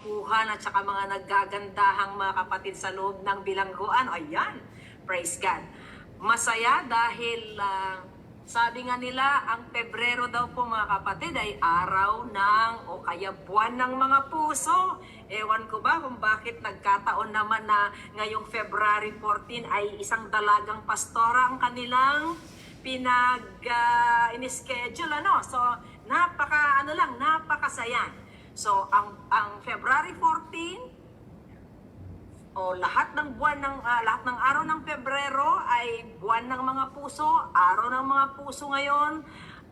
gwapuhan at saka mga naggagandahang mga kapatid sa loob ng bilangguan. Ayan, praise God. Masaya dahil sabi nga nila, ang Pebrero daw po mga kapatid ay araw ng o kaya buwan ng mga puso. Ewan ko ba kung bakit nagkataon naman na ngayong February 14 ay isang dalagang pastora ang kanilang in-schedule, ano? So, napakasaya. So, ang February 14 o lahat ng araw ng Pebrero ay buwan ng mga puso, araw ng mga puso ngayon,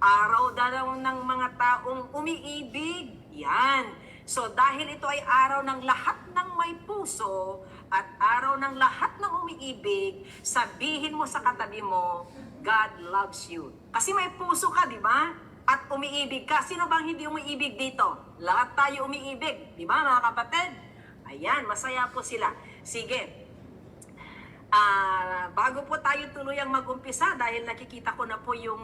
araw daw ng mga taong umiibig. Yan. So, dahil ito ay araw ng lahat ng may puso at araw ng lahat ng umiibig, sabihin mo sa katabi mo, God loves you. Kasi may puso ka, di ba? At umiibig ka. Sino bang hindi umiibig dito? Lahat tayo umiibig. Di ba, mga kapatid? Ayan, masaya po sila. Sige. Bago po tayo tuluyang mag-umpisa, dahil nakikita ko na po yung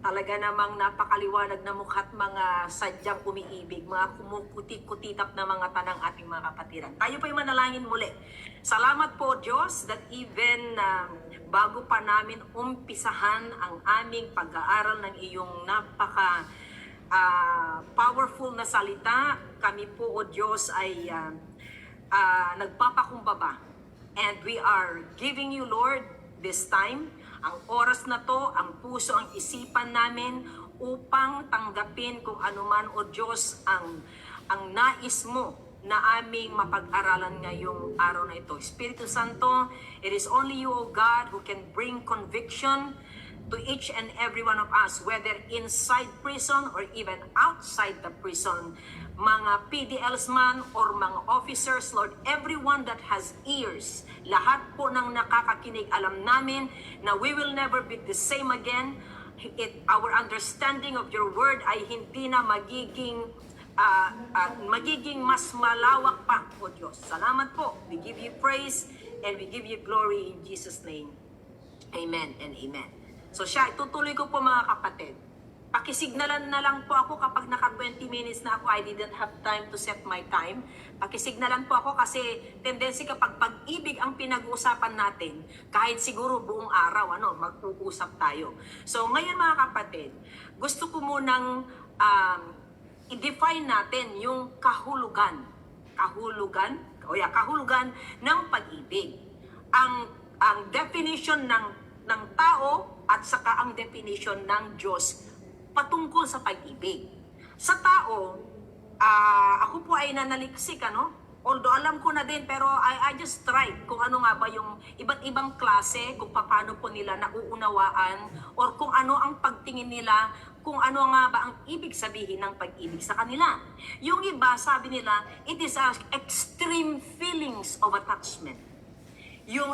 talaga namang napakaliwanag na mukha't mga sadyang umiibig, mga kumukuti-kutitap na mga tanang ating mga kapatiran. Tayo po'y manalangin muli. Salamat po, Diyos, that even bago pa namin umpisahan ang aming pag-aaral ng iyong powerful na salita, kami po, O Diyos, ay nagpapakumbaba. And we are giving you, Lord, this time, ang oras na to, ang puso, ang isipan namin upang tanggapin kung anuman, O Diyos, ang nais mo na aming mapag-aralan ngayong araw na ito. Espiritu Santo, it is only you, O God, who can bring conviction to each and every one of us, whether inside prison or even outside the prison, mga PDLs man or mga officers, Lord, everyone that has ears, lahat po ng nakakakinig, alam namin na we will never be the same again. Our understanding of your word ay hindi na magiging mas malawak pa, O Diyos. Salamat po. We give you praise and we give you glory in Jesus' name. Amen and amen. So siya, itutuloy ko po mga kapatid. Pakisignalan na lang po ako kapag naka 20 minutes na ako, I didn't have time to set my time. Pakisignalan po ako kasi tendency kapag pag-ibig ang pinag-uusapan natin, kahit siguro buong araw, mag-uusap tayo. So ngayon mga kapatid, gusto ko munang i-define natin yung kahulugan ng pag-ibig. Ang definition ng tao at saka ang definition ng Diyos patungkol sa pag-ibig. Sa tao, ako po ay nanaliksik, although alam ko na din, pero I just tried kung ano nga ba yung iba't ibang klase, kung paano po nila nauunawaan, or kung ano ang pagtingin nila, kung ano nga ba ang ibig sabihin ng pag-ibig sa kanila. Yung iba, sabi nila, it is extreme feelings of attachment.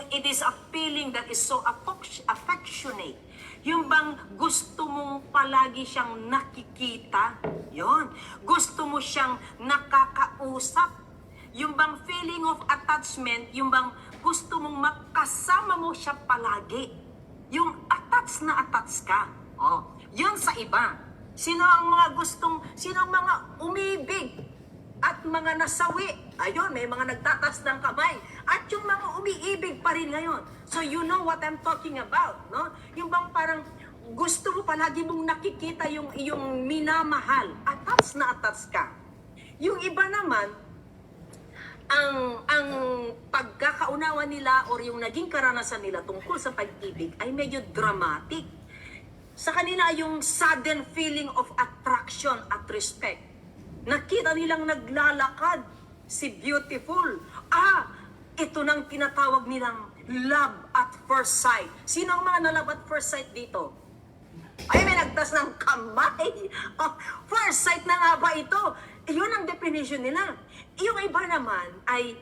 It is a feeling that is so affectionate. Yung bang gusto mong palagi siyang nakikita, yon. Gusto mo siyang nakakausap. Yung bang feeling of attachment, yung bang gusto mong makasama mo siya palagi. Yung attached na attached ka. Yun sa iba. Sino ang mga umibig at mga nasawi? Ayun, may mga nagtatas ng kamay. At yung mga umiibig pa rin ngayon. So you know what I'm talking about, no? Yung bang parang gusto mo palagi mong nakikita yung iyong minamahal. Attached na attached ka. Yung iba naman, ang pagkakaunawa nila or yung naging karanasan nila tungkol sa pag-ibig ay medyo dramatic. Sa kanila yung sudden feeling of attraction at respect. Nakita nilang naglalakad si beautiful. Ito nang tinatawag nilang love at first sight. Sino ang mga na-love at first sight dito? Ay, may nagtas ng kamay. First sight na nga ba ito? Yun ang definition nila. Yung iba naman ay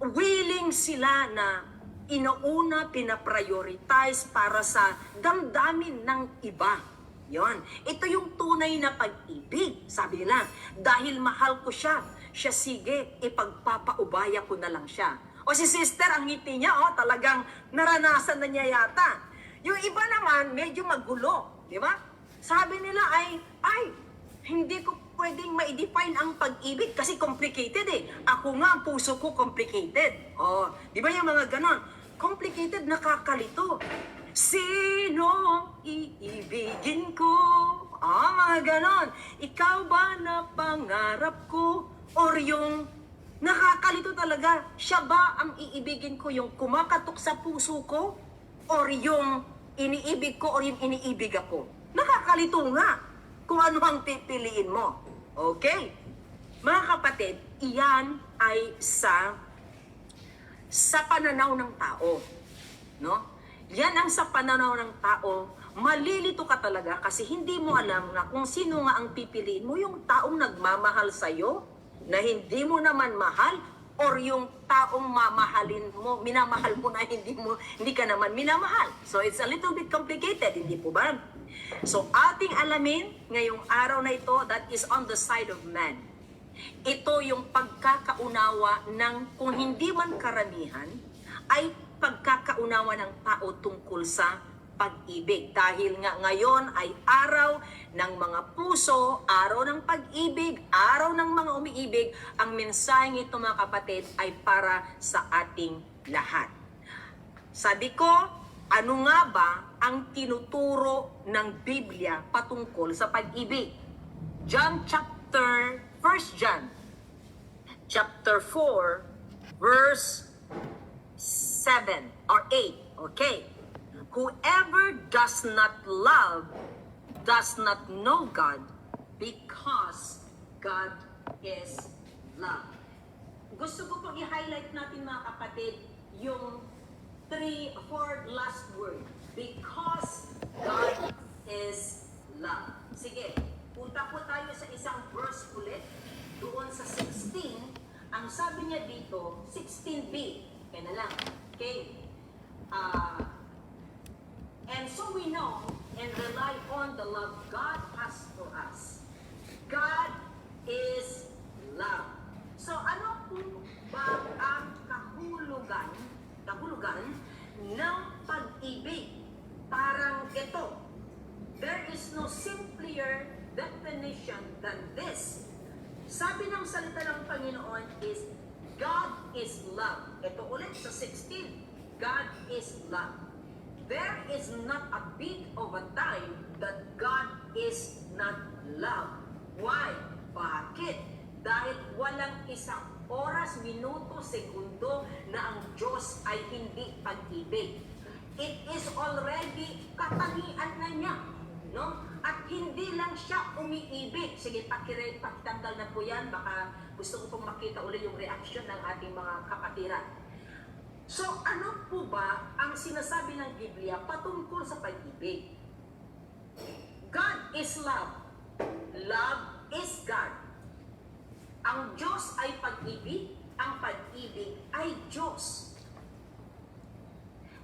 willing sila na inuuna, pinaprioritize para sa damdamin ng iba. Yon. Ito yung tunay na pag-ibig. Sabi nila, dahil mahal ko siya, sige, ipagpapaubaya ko na lang siya. O si sister, ang ngiti niya, talagang naranasan na niya yata. Yung iba naman, medyo magulo. Di ba? Sabi nila ay, hindi ko pwedeng ma-define ang pag-ibig kasi complicated eh. Ako nga, ang puso ko complicated. Oh, di ba yung mga ganon? Complicated, nakakalito. Sino iibigin ko? Mga ganon. Ikaw ba na pangarap ko? Or yung nakakalito talaga, siya ba ang iibigin ko, yung kumakatok sa puso ko? Or yung iniibig ko or yung iniibig ako? Nakakalito nga kung ano ang pipiliin mo. Okay? Mga kapatid, iyan ay sa pananaw ng tao. No? Yan ang sa pananaw ng tao, malilito ka talaga kasi hindi mo alam na kung sino nga ang pipiliin mo, yung taong nagmamahal sa'yo, na hindi mo naman mahal, or yung taong mamahalin mo, minamahal mo na hindi ka naman minamahal. So it's a little bit complicated, hindi po ba? So ating alamin ngayong araw na ito, that is on the side of man. Ito yung pagkakaunawa ng, kung hindi man karamihan, ay pagkakaunawa ng tao tungkol sa pag-ibig. Dahil nga ngayon ay araw ng mga puso, araw ng pag-ibig, araw ng mga umiibig, ang mensaheng ito mga kapatid ay para sa ating lahat. Sabi ko, ano nga ba ang tinuturo ng Biblia patungkol sa pag-ibig? John 1 John chapter 4 verse 7 or 8. Okay. Whoever does not love does not know God, because God is love. Gusto ko pong i-highlight natin mga kapatid yung 4 last word. Because God is love. Sige, punta po tayo sa isang verse ulit. Doon sa 16, ang sabi niya dito, 16b. Kaya na lang. Okay. And so we know and rely on the love God has for us. God is love. So ano po ba ang kahulugan ng pag-ibig? Parang ito. There is no simpler definition than this. Sabi ng salita ng Panginoon is, God is love. Ito ulit sa 16. God is love. There is not a bit of a time that God is not love. Why? Bakit? Dahil walang isang oras, minuto, segundo na ang Diyos ay hindi pag-ibig. It is already katangian na niya. No? At hindi lang siya umiibig. Sige, pakitanggal na po yan. Baka gusto ko pong makita ulit yung reaction ng ating mga kapatiran. So, ano po ba ang sinasabi ng Biblia patungkol sa pag-ibig? God is love. Love is God. Ang Diyos ay pag-ibig. Ang pag-ibig ay Diyos.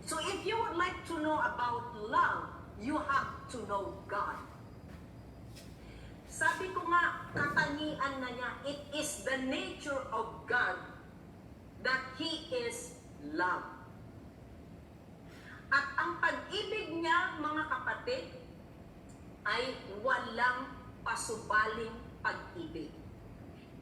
So, if you would like to know about love, you have to know God. Sabi ko nga, katangian na niya, it is the nature of God that He is love. At ang pag-ibig niya, mga kapatid, ay walang pasubaling pag-ibig.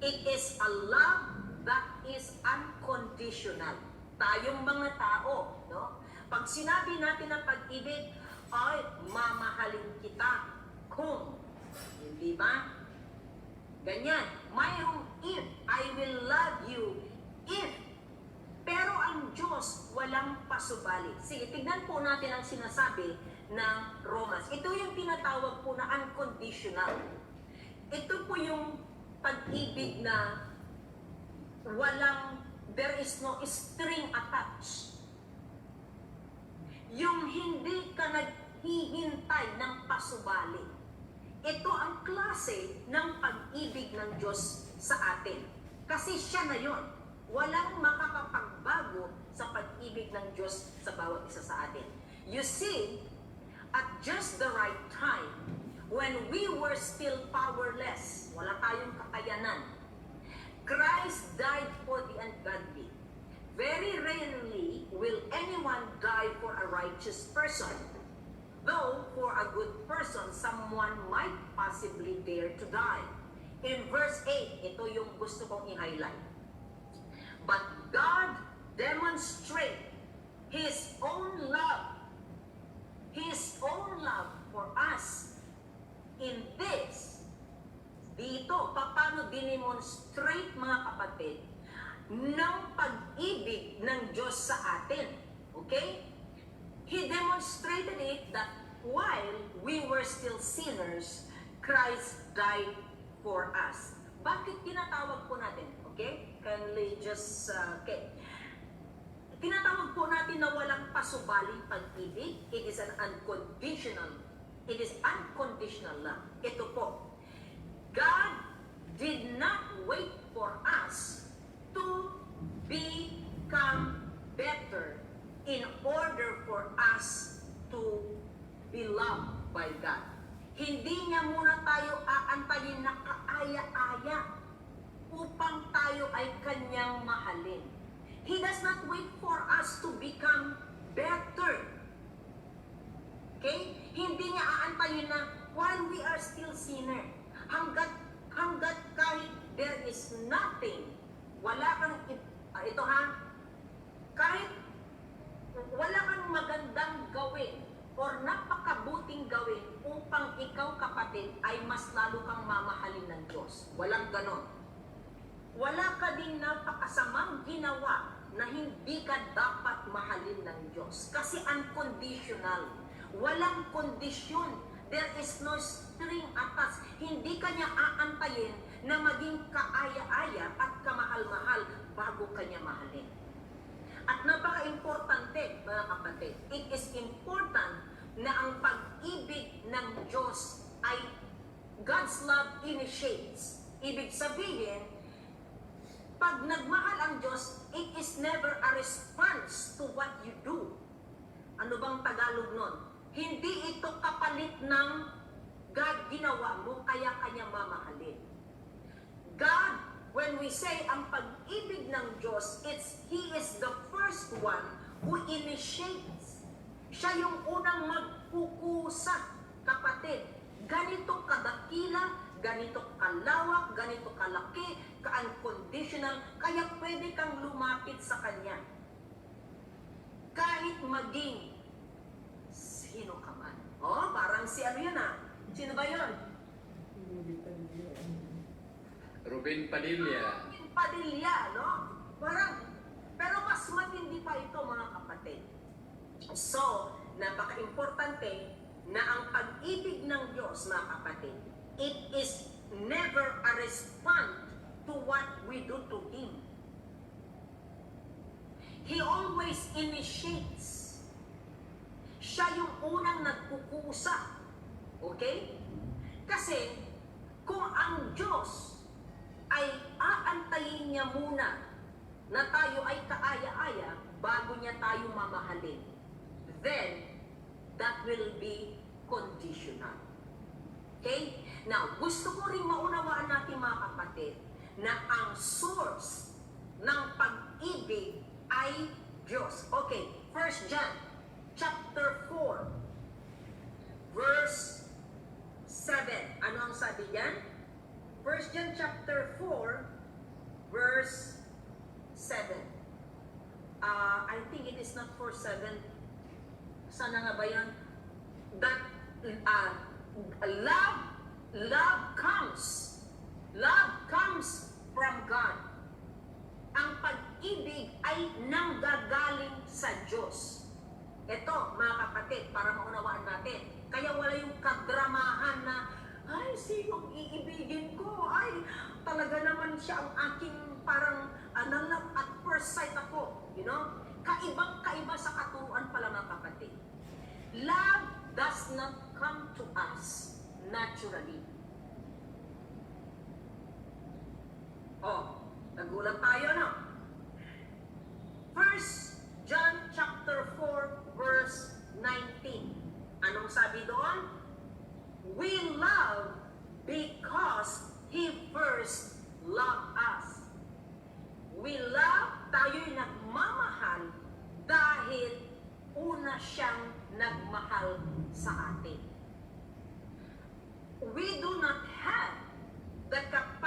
It is a love that is unconditional. Tayong mga tao, no? Pag sinabi natin ng pag-ibig, ay mamahalin kita kung, hindi ba? Ganyan. Mayroong if, I will love you if. Pero ang Diyos walang pasubali. Sige, tignan po natin ang sinasabi ng Romans. Ito yung tinatawag po na unconditional. Ito po yung pag-ibig na there is no string attached. Yung hindi ka naghihintay ng pasubali. Ito ang klase ng pag-ibig ng Diyos sa atin. Kasi siya na yon. Walang makakapagbago sa pag-ibig ng Diyos sa bawat isa sa atin. You see, at just the right time, when we were still powerless, wala tayong kakayanan, Christ died for the ungodly. Very rarely will anyone die for a righteous person. Though for a good person, someone might possibly dare to die. In verse 8, ito yung gusto kong i-highlight. But God demonstrate His own love for us in this. Dito, paano dinemonstrate mga kapatid ng pag-ibig ng Diyos sa atin. Okay? He demonstrated it that while we were still sinners, Christ died for us. Bakit tinatawag po natin? Okay? Kindly just, okay. Tinatawag po natin na walang pasubaling pag-ibig. It is unconditional love. Ito po. God did not wait for us to become better in order for us to be loved by God. Hindi niya muna tayo aantayin na kaaya-aya upang tayo ay kanyang mahalin. He does not wait for us to become better. Okay? Hindi niya aantayin na while we are still sinner, hanggat kahit there is nothing, wala kang, kahit wala kang magandang gawin or napakabuting gawin upang ikaw kapatid ay mas lalo kang mamahalin ng Diyos. Walang ganon. Wala ka din napakasamang ginawa na hindi ka dapat mahalin ng Diyos. Kasi unconditional. Walang kondisyon. There is no string attached. Hindi ka niya aantayin na maging kaaya-aya at kamahal-mahal bago ka niya mahalin. At napaka-importante, mga kapatid, it is important na ang pag-ibig ng Diyos ay God's love initiates. Ibig sabihin, pag nagmahal ang Diyos, it is never a response to what you do. Ano bang Tagalog nun? Hindi ito kapalit ng God ginawa mo, kaya kanya mamahalin. God, when we say ang pag-ibig ng Diyos, He is the first one who initiates. Siya yung unang magkukusa, kapatid. Ganito kadakila, ganito kalawak, ganito kalaki, ka-unconditional, kaya pwede kang lumapit sa Kanya. Kahit maging sino ka man. Oh, parang si ano yun ah? Sino ba yun? Ruben Padilla. Ruben Padilla, no? Parang, pero mas matindi pa ito mga kapatid. So, napaka-importante na ang pag-ibig ng Diyos, mga kapatid, it is never a response to what we do to Him. He always initiates. Siya yung unang nagkukusa. Okay? Kasi, kung ang Diyos ay aantayin niya muna na tayo ay kaaya-aya bago niya tayo mamahalin, then that will be conditional. Okay? Now, gusto ko rin maunawaan natin mga kapatid na ang source ng pag-ibig ay Diyos. Okay, 1 John chapter 4 verse 7. Ano ang sabi diyan? 1 John chapter 4 verse 7. I think it is not 4:7. Sana nga ba yan? That love comes from God. Ang pag-ibig ay nanggagaling sa Diyos. Ito, mga kapatid, para maunawaan natin. Kaya wala yung kadramahan na, ay, sinong iibigin ko? Ay, talaga naman siya ang aking parang nalove at first sight ako. You know? Kaibang-kaiba sa katuruan pala mga kapatid. Love does not come to us naturally. Oh, nagulat tayo, no? 1 John chapter 4 verse 19. Anong sabi doon? We love because He first loved us. We love, tayo'y nagmamahal dahil una siyang nagmahal sa atin. We do not have the capacity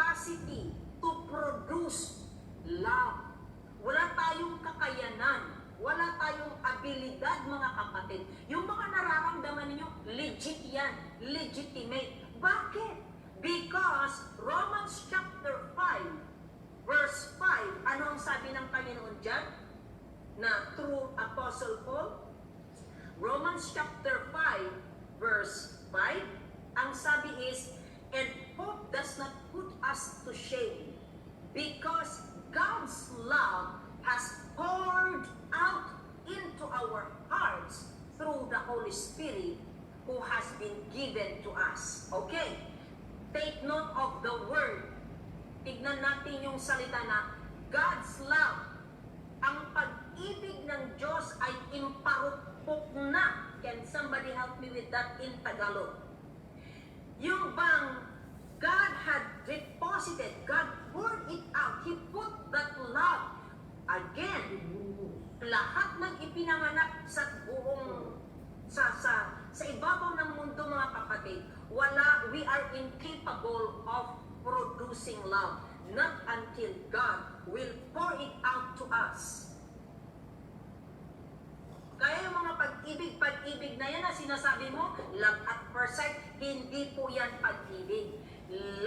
sabi ng Panginoon dyan, na through Apostle Paul, Romans chapter 5, verse 5, ang sabi is, and hope does not put us to shame, because God's love has poured out into our hearts through the Holy Spirit who has been given to us. Okay? Take note of the word. Tignan natin yung salita na God's love. Ang pag-ibig ng Diyos ay imparupok na. Can somebody help me with that in Tagalog? Yung bang God had deposited, God poured it out. He put that love. Again, lahat ng ipinanganak sa buong sa ibabaw ng mundo, mga kapatid, we are incapable of producing love, not until God will pour it out to us. Kaya yung mga pag-ibig na yan na sinasabi mo, love at first sight, hindi po yan pag-ibig.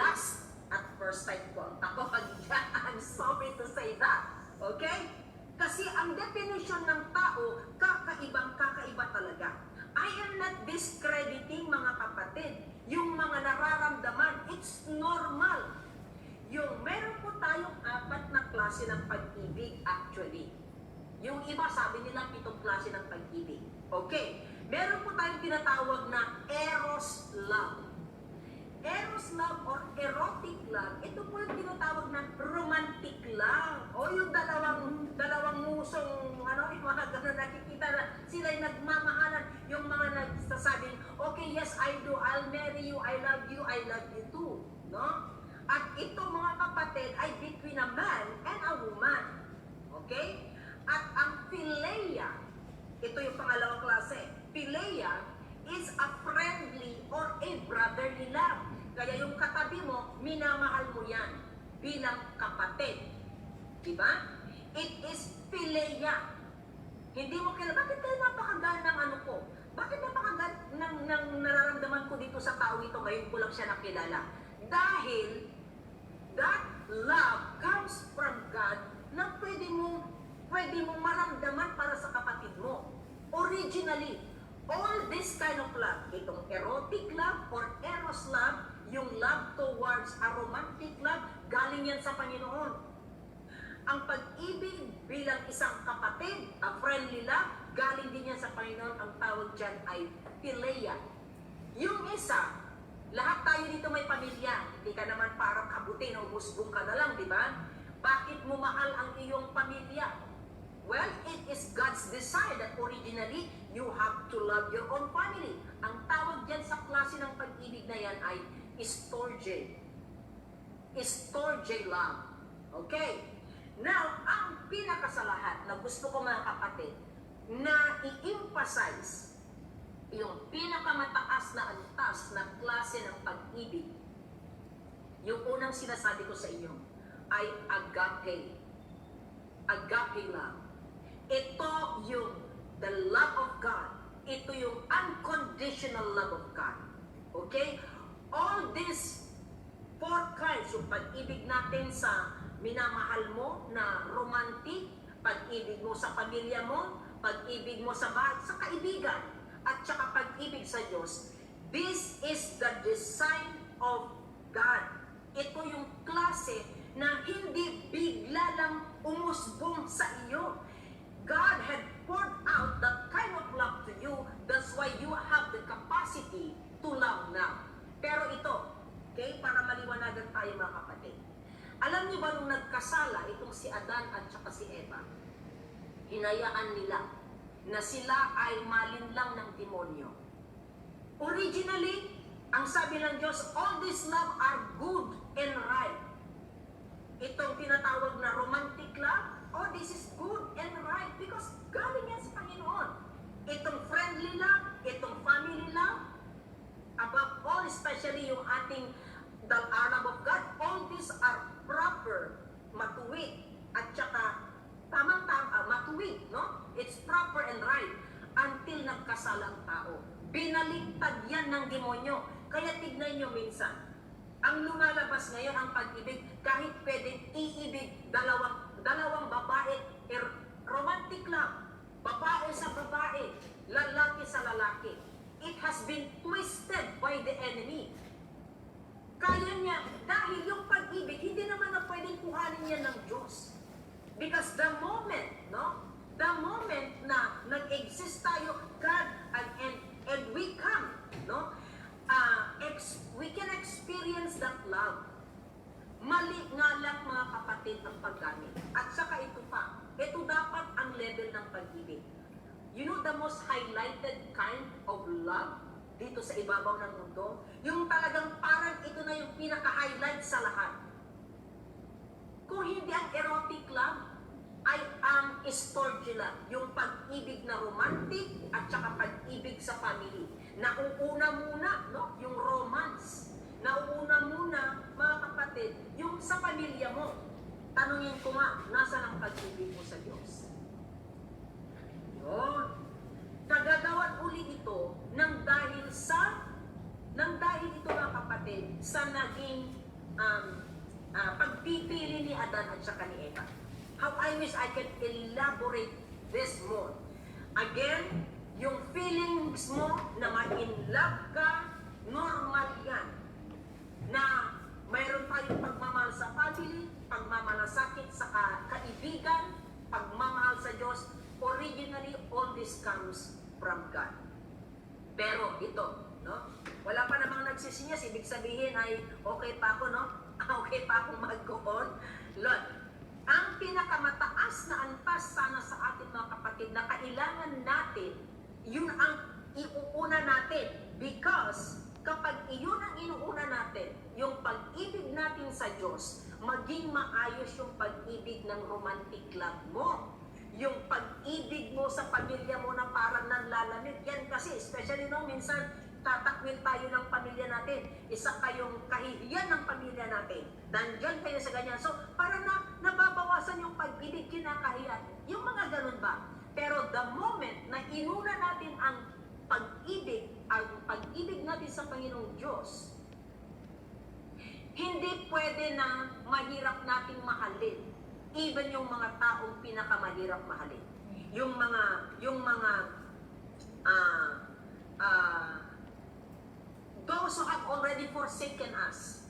Lust at first sight po. Ako I'm sorry to say that. Okay? Kasi ang definition ng tao, kakaiba talaga. I am not discrediting, mga kapatid, yung mga nararamdaman. It's normal. Yung meron po tayong 4 na klase ng pag-ibig actually. Yung iba sabi nila 7 klase ng pag-ibig. Okay. Meron po tayong tinatawag na eros love. Eros love or erotic love, ito po yung tinatawag na romantic love. O yung dalawang musong, yung mga gano'n nakikita na sila'y nagmamahalan, yung mga nagsasabing, okay, yes, I do, I'll marry you, I love you too. No? At ito, mga kapatid, ay between a man and a woman. Okay? At ang philia, ito yung pangalawang klase. Philia is a friendly or a brotherly love. Kaya yung katabi mo, minamahal mo yan bilang kapatid. Diba? It is philia. Hindi mo bakit kayo napakagaan ng ano ko? Bakit napakagaan ng nararamdaman ko dito sa tao ito, ngayon ko lang siya nakilala? Dahil that love comes from God na pwede mo maramdaman para sa kapatid mo. Originally, all this kind of love, itong erotic love or eros love, yung love towards a romantic love, galing yan sa Panginoon. Ang pag-ibig bilang isang kapatid, a friendly love, galing din yan sa Panginoon. Ang tawag dyan ay philia. Yung isa, lahat tayo dito may pamilya. Hindi ka naman parang kabutin o musbong ka na lang, di ba? Bakit mo mahal ang iyong pamilya? Well, it is God's desire that originally you have to love your own family. Ang tawag dyan sa klase ng pag-ibig na yan ay storge. Storge love. Okay? Now, ang pinaka sa lahat na gusto ko, mga kapatid, na i-emphasize yung pinakamataas na antas na klase ng pag-ibig, yung unang sinasabi ko sa inyo ay agape. Agape love. Ito yung the love of God. Ito yung unconditional love of God. Okay? All these 4 kinds, yung pag-ibig natin sa minamahal mo na romantic, pag-ibig mo sa pamilya mo, pag-ibig mo sa kaibigan, at saka pag-ibig sa Diyos. This is the design of God. Ito yung klase na hindi bigla lang umusbong sa iyo. God had poured out that kind of love to you. That's why you have the capacity to love now. Pero ito, okay, para maliwanagan tayo, mga kapatid. Alam niyo ba nung nagkasala itong si Adan at saka si Eva, hinayaan nila na sila ay malinlang ng demonyo. Originally, ang sabi ng Diyos, all this love are good and right. Itong tinatawag na romantic love, oh, this is good and right because galing yan sa Panginoon. Itong friendly love, itong family love, above all, especially yung ating the love of God, all these are proper, matuwid, at saka tamang-tama, matuwid, no? It's proper and right until nagkasala ang tao. Binaligtad yan ng demonyo. Kaya tignan nyo minsan, ang lumalabas ngayon ang pag-ibig, kahit pwedeng iibig dalawang babae Diyos. Because the moment, no? The moment na nag-exist tayo, God, and we come, no? We can experience that love. Mali nga lang mga kapatid ang paggamit. At saka ito pa, ito dapat ang level ng pag-ibig. You know the most highlighted kind of love dito sa ibabaw ng mundo? Yung talagang parang ito na yung pinaka-highlight sa lahat. Kung hindi ang erotic love, ay ang storgula, yung pag-ibig na romantic at saka pag-ibig sa family. Nauuna muna, no? Yung romance. Nauuna muna, mga kapatid, yung sa pamilya mo. Tanungin ko nga, nasa ang pag-ibig mo sa Diyos? Yun. Kagagawan uli ito nang dahil ito mga kapatid sa naging pagpipili ni Adan at saka ni Eva. How I wish I can elaborate this more. Again, yung feelings mo na ma-in love ka, normal yan. Na mayroon tayong pagmamahal sa family, pagmamalasakit sa kaibigan, pagmamahal sa Diyos. Originally, all this comes from God. Pero ito, no? Wala pa namang nagsisinyas, ibig sabihin ay okay pa ako, no? Okay pa akong mag-go-on. Lord, ang pinakamataas na antas sana sa ating mga kapatid na kailangan natin, yun ang iuuna natin. Because kapag iyon ang inuuna natin, yung pag-ibig natin sa Diyos, maging maayos yung pag-ibig ng romantic love mo. Yung pag-ibig mo sa pamilya mo na parang nanlalamig. Yan kasi, especially no, minsan tatakwil tayo ng pamilya natin. Isa kayong kahihiyan ng pamilya natin. Nandyan kayo sa ganyan. So, parang nababawasan yung pag-ibig, kinakahiyan. Yung mga ganun ba? Pero the moment na inuna natin ang pag-ibig natin sa Panginoong Diyos, hindi pwede na mahirap nating mahalin. Even yung mga taong pinakamahirap mahalin. Yung mga those who have already forsaken us.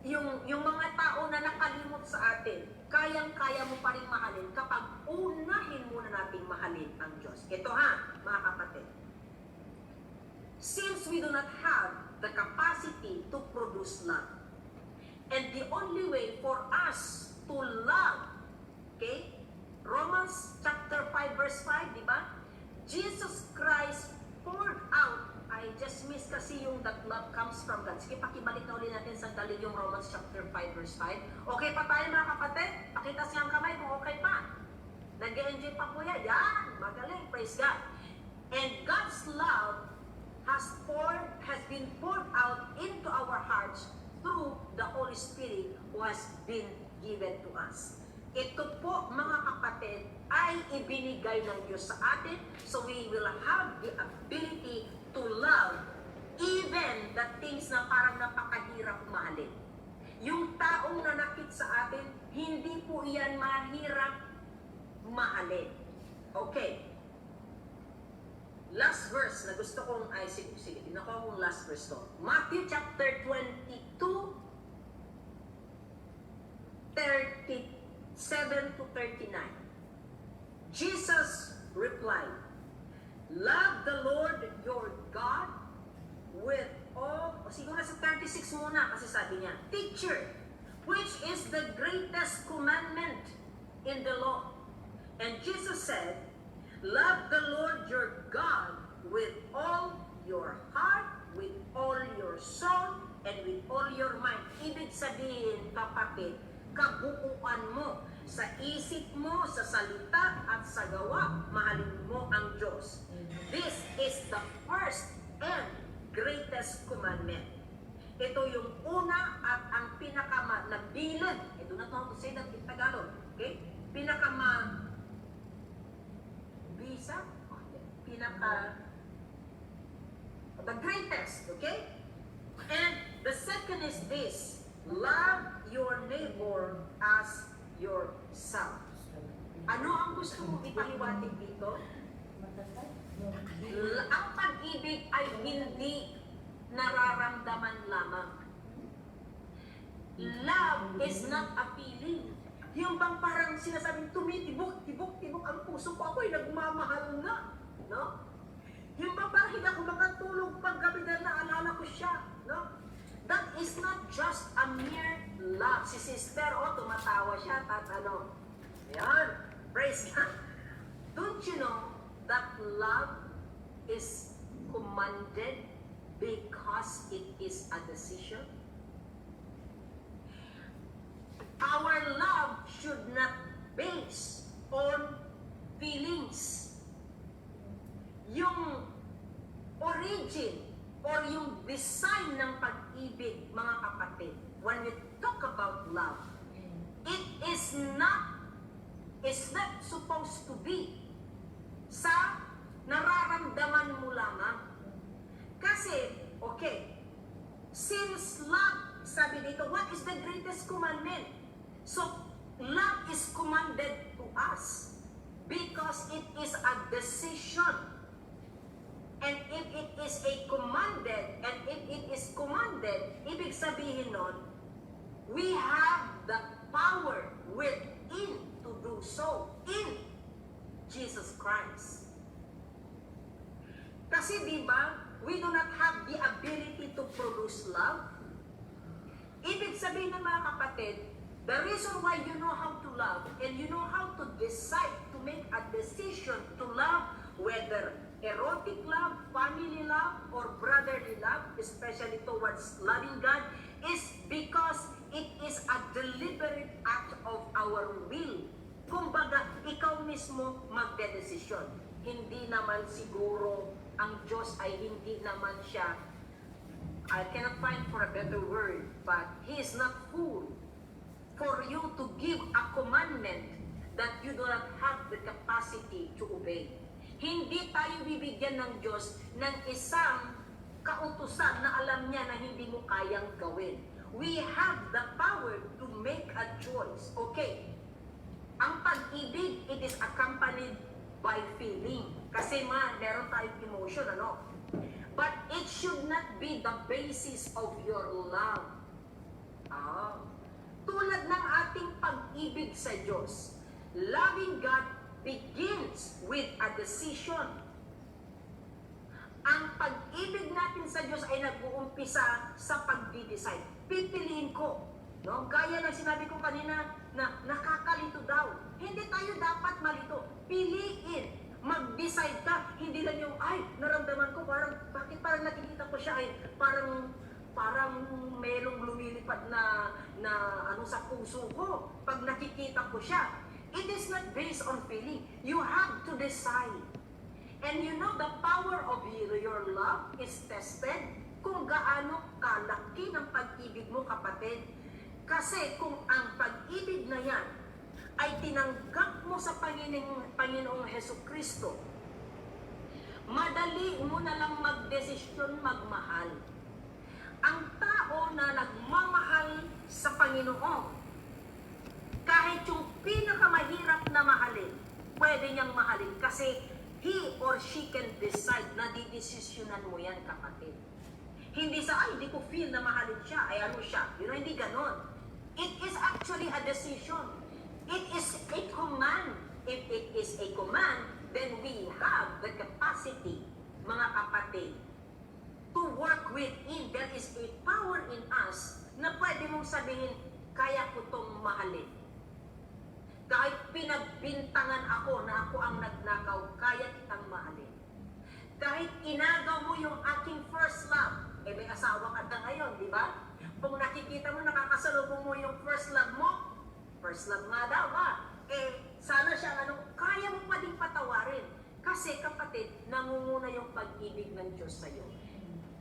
Yung mga tao na nakalimot sa atin, kayang-kaya mo pa rin mahalin kapag unahin muna nating mahalin ang Diyos. Ito ha, mga kapatid. Since we do not have the capacity to produce love, and the only way for us to love, okay? Romans chapter 5 verse 5, di ba? Jesus Christ poured out. I just missed kasi yung that love comes from God. Sige, pakibalik na ulit natin sandali yung Romans chapter 5 verse 5. Okay pa tayo mga kapatid? Pakita siyang kamay kung okay pa. Nag-enjoy pa po yan. Yan, magaling. Praise God. And God's love has been poured out into our hearts through the Holy Spirit who has been given to us. Ito po mga kapatid ay ibinigay ng Diyos sa atin, so we will have the ability to love even the things na parang napakahirap mahalin. Yung taong nanakit sa atin, hindi po yan mahirap mahalin. Okay. Last verse na gusto kong, sige, nakuha kong last verse to. Matthew chapter 22, 37 to 39. Jesus replied, love the Lord your God with all, siguro sa 36 muna kasi sabi niya, teacher, which is the greatest commandment in the law? And Jesus said, love the Lord your God with all your heart, with all your soul, and with all your mind. Ibig sabihin, kapatid, kabuuan mo sa isip mo, sa salita at sa gawa, mahalin mo ang Diyos. This is the first and greatest commandment. Ito yung una at ang nabilan. I do not know how to say that in Tagalog. Okay? The greatest, okay? And the second is this, love your neighbor as yourself. Ano ang gusto mong ipaliwanag dito? Ang pag-ibig ay hindi nararamdaman lamang. Love is not a feeling. Yung bang parang sinasabing tumitibok ang puso ko, ako'y nagmamahal na. No? Yung bang parang hindi ako makatulog pag gabi na naalala ko siya. No? That is not just a mere love. Si sister, tumatawa siya, Ayan, praise God. Don't you know that love is commanded because it is a decision? Our love should not base on feelings. Yung origin or yung design ng pag-ibig, mga kapatid, when we talk about love, it is not supposed to be sa nararamdaman mo lamang. Kasi, okay, since love, sabi dito, what is the greatest commandment? So, love is commanded to us because it is a decision. And if it is commanded, ibig sabihin nun, we have the power within to do so in Jesus Christ. Kasi di ba, we do not have the ability to produce love. Ibig sabihin ng mga kapatid, the reason why you know how to love and you know how to decide to make a decision to love, whether erotic love, family love, or brotherly love, especially towards loving God, is because it is a deliberate act of our will. Kumbaga, ikaw mismo magdedesisyon. Hindi naman siguro ang Diyos ay hindi naman siya, I cannot find for a better word, but He is not fool for you to give a commandment that you do not have the capacity to obey. Hindi tayo bibigyan ng Diyos ng isang kautusan na alam niya na hindi mo kayang gawin. We have the power to make a choice. Okay, ang pag-ibig, it is accompanied by feeling. Kasi meron tayong emotion, But it should not be the basis of your love. Tulad ng ating pag-ibig sa Diyos, loving God begins with a decision. Ang pag-ibig natin sa Diyos ay nag-uumpisa sa pag-decide. Pipiliin ko. No? Gaya ng sinabi ko kanina na nakakalito daw. Hindi tayo dapat malito. Piliin. Mag-decide ka. Hindi lang yung, naramdaman ko bakit parang nakikita ko siya parang merong lumilipad na sa puso ko. Pag nakikita ko siya. It is not based on feeling. You have to decide. And you know the power of your love is tested kung gaano kalaki ng pag-ibig mo, kapatid. Kasi kung ang pag-ibig na yan ay tinanggap mo sa Panginoong Hesukristo, madali mo na lang magdesisyon magmahal. Ang tao na nagmamahal sa Panginoon, kahit yung pinakamahirap na mahalin, pwede niyang mahalin kasi he or she can decide na didesisyonan mo yan, kapatid. Hindi hindi ko feel na mahalin siya, siya. Hindi ganon. It is actually a decision. It is a command. If it is a command, then we have the capacity, mga kapatid, to work within. There is a power in us na pwede mong sabihin, kaya ko itong mahalin. Kahit pinagbintangan ako na ako ang nagnakaw, kaya kitang mahalin. Kahit inagaw mo yung aking first love, may asawa ka na ngayon, di ba? Kung nakikita mo, nakakasalubong mo yung first love mo, first love nga daw sana siya kaya mo pa din patawarin. Kasi kapatid, nangunguna yung pag-ibig ng Diyos sa iyo.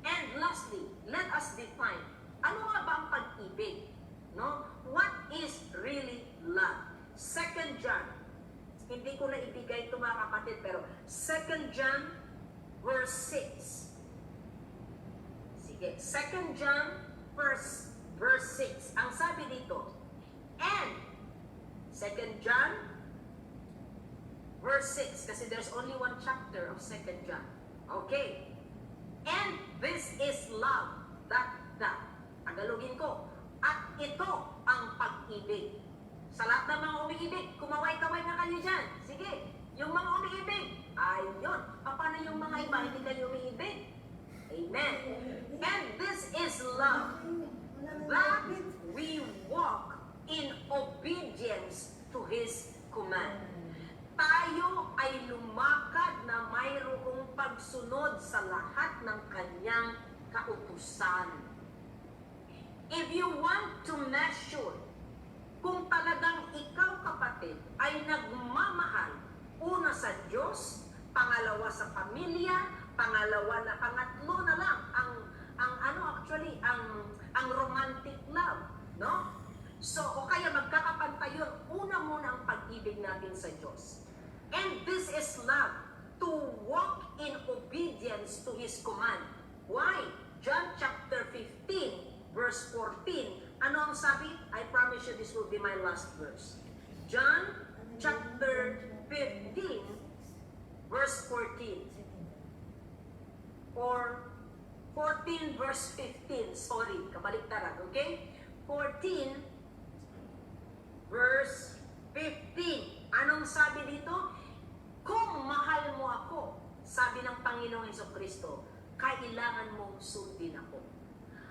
And lastly, let us define, ano nga ba ang pag-ibig? No? What is really love? 2 John, hindi ko na ibigay ito mga kapatid, pero 2 John verse 6. Sige, 2 John verse 6. Ang sabi dito, and 2 John verse 6, kasi there's only one chapter of 2 John. Okay. And this is love, that, Tagalogin ko, at ito ang pag-ibig. Sa lahat ng mga umiibig, kumaway-kaway na kayo dyan. Sige, yung mga umiibig, ayun. Paano yung mga iba, hindi kayo umiibig? Amen. And this is love. That we walk in obedience to His command. Tayo ay lumakad na mayroong pagsunod sa lahat ng kanyang kautusan. If you want to measure kung talagang ikaw, kapatid, ay nagmamahal, una sa Diyos, pangalawa sa pamilya, pangatlo na lang ang romantic love, no? So, o kaya magkakapantay yun, una muna ang pag-ibig natin sa Diyos. And this is love, to walk in obedience to His command. Why? John chapter 15, verse 14. Ano ang sabi? I promise you this will be my last verse. John chapter 15, verse 14. Or 14 verse 15. Sorry, kabaliktaran. Okay? 14 verse 15. Anong sabi dito? Kung mahal mo ako, sabi ng Panginoong Jesucristo, kailangan mong sundin ako.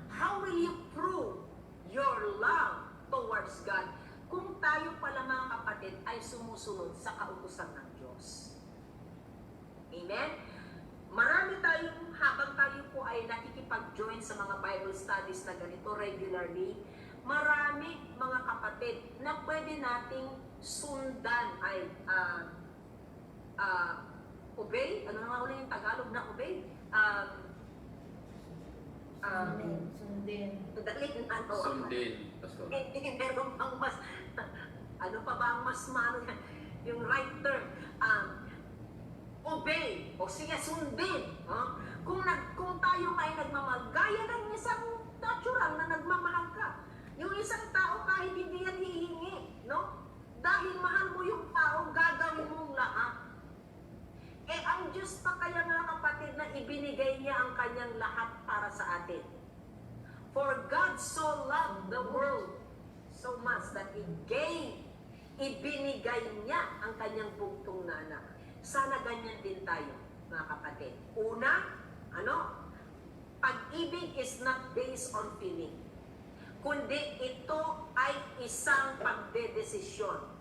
How will you prove your love towards God kung tayo pala, mga kapatid, ay sumusunod sa kautusan ng Diyos? Amen? Marami tayong, habang tayo po ay nakikipag-join sa mga Bible studies na ganito regularly, marami, mga kapatid, na pwede nating sundan ay obey. Ano nga ulit yung Tagalog na obey? Sundin. Sundin, Pastor. Meron pang mas, ano pa ba ang mas yung right term? Obey, o sige, sundin. Kung tayo ay nagmamahal, gaya ng isang natural na nagmamahal ka. Yung isang tao kahit hindi yan hihingi, no? Dahil mahal mo yung tao, gagawin mong lahat. Ang Diyos pa kaya, mga kapatid, na ibinigay niya ang kanyang lahat para sa atin. For God so loved the world so much that He gave, ibinigay niya ang kanyang bugtong na anak. Sana ganyan din tayo, mga kapatid. Una, pag-ibig is not based on feeling, kundi ito ay isang pagdedesisyon.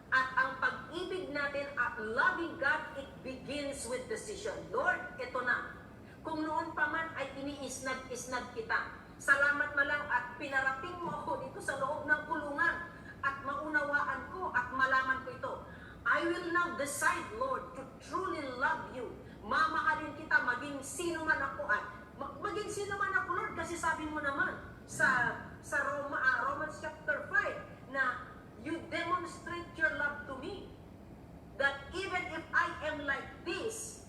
At ang pag-ibig natin at loving God, it begins with decision. Lord, ito na. Kung noon pa man ay iniisnag-isnag kita, salamat na lang at pinarating mo ako dito sa loob ng kulungan at maunawaan ko at malaman ko ito. I will now decide, Lord, to truly love you. Mamahalin kita, maging sino man ako maging sino man ako, Lord, kasi sabi mo naman sa Romans chapter 5 na you demonstrate your love to me. That even if I am like this,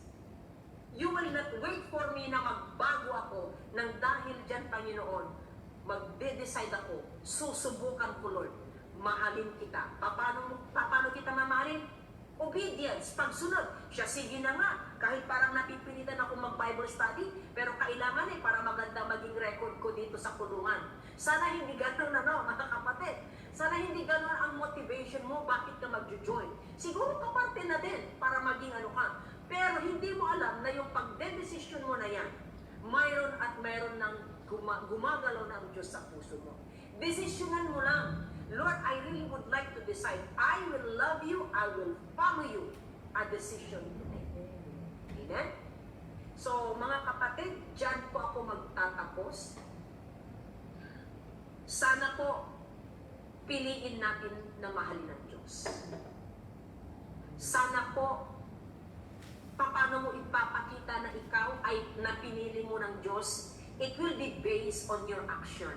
you will not wait for me na magbago ako nang dahil dyan, Panginoon, magde-decide ako, susubukan ko, Lord, mahalin kita. Paano kita mamahalin? Obedience, pagsunod. Siya, sige na nga, kahit parang napipilitan ako mag-Bible study, pero kailangan para maganda maging record ko dito sa kulungan. Sana hindi ganun mga kapatid. Sana hindi ganun ang motivation mo, bakit ka mag-join. Siguro kaparte na din para maging ka. Pero hindi mo alam na yung pagdedesisyon mo na yan, mayroon at mayroon ng gumagalaw ng Diyos sa puso mo. Desisyonan mo lang. Lord, I really would like to decide. I will love you. I will follow you. A decision to make. Amen? So, mga kapatid, dyan po ako magtatapos. Sana po, piliin natin na mahalin ng Diyos. Sana po, paano mo ipapakita na ikaw ay napinili mo ng Diyos, it will be based on your action.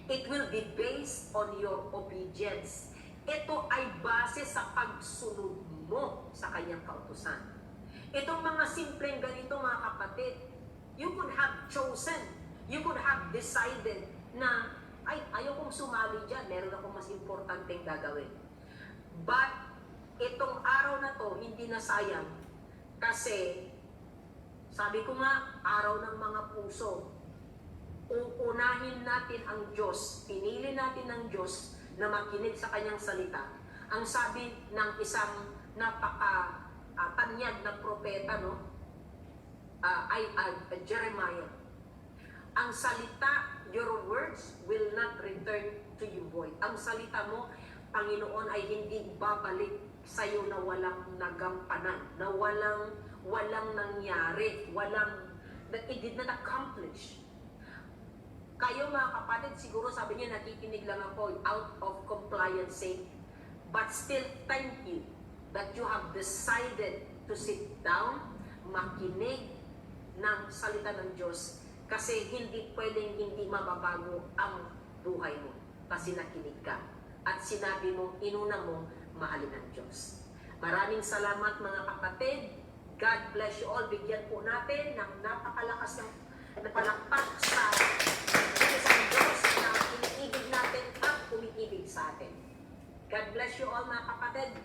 It will be based on your obedience. Ito ay base sa pagsunod mo sa kanyang kautusan. Itong mga simpleng ganito, mga kapatid, you could have chosen, you could have decided na, ayaw kong sumali dyan, meron akong mas importanteng gagawin. But, itong araw na to, hindi na sayang. Kasi, sabi ko nga, araw ng mga puso. uunahin natin ang Diyos, pinili natin ng Diyos na makinig sa kanyang salita. Ang sabi ng isang tanyag na propeta, no? ay Jeremiah, ang salita, your words will not return to you void. Ang salita mo, Panginoon, ay hindi babalik sa iyo na walang nagampanan, na walang nangyari, that it did not accomplish. Kayo mga kapatid, siguro sabi niya, nakikinig lang ako out of compliance sake. But still, thank you that you have decided to sit down, makinig ng salita ng Diyos, kasi hindi pwedeng hindi mababago ang buhay mo kasi nakinig ka. At sinabi mo, inuna mo, mahalin ang Diyos. Maraming salamat mga kapatid. God bless you all. Bigyan po natin ng napakalakas ng palakpak sa isang Diyos na iniibig natin at umiibig sa atin. God bless you all mga kapatid.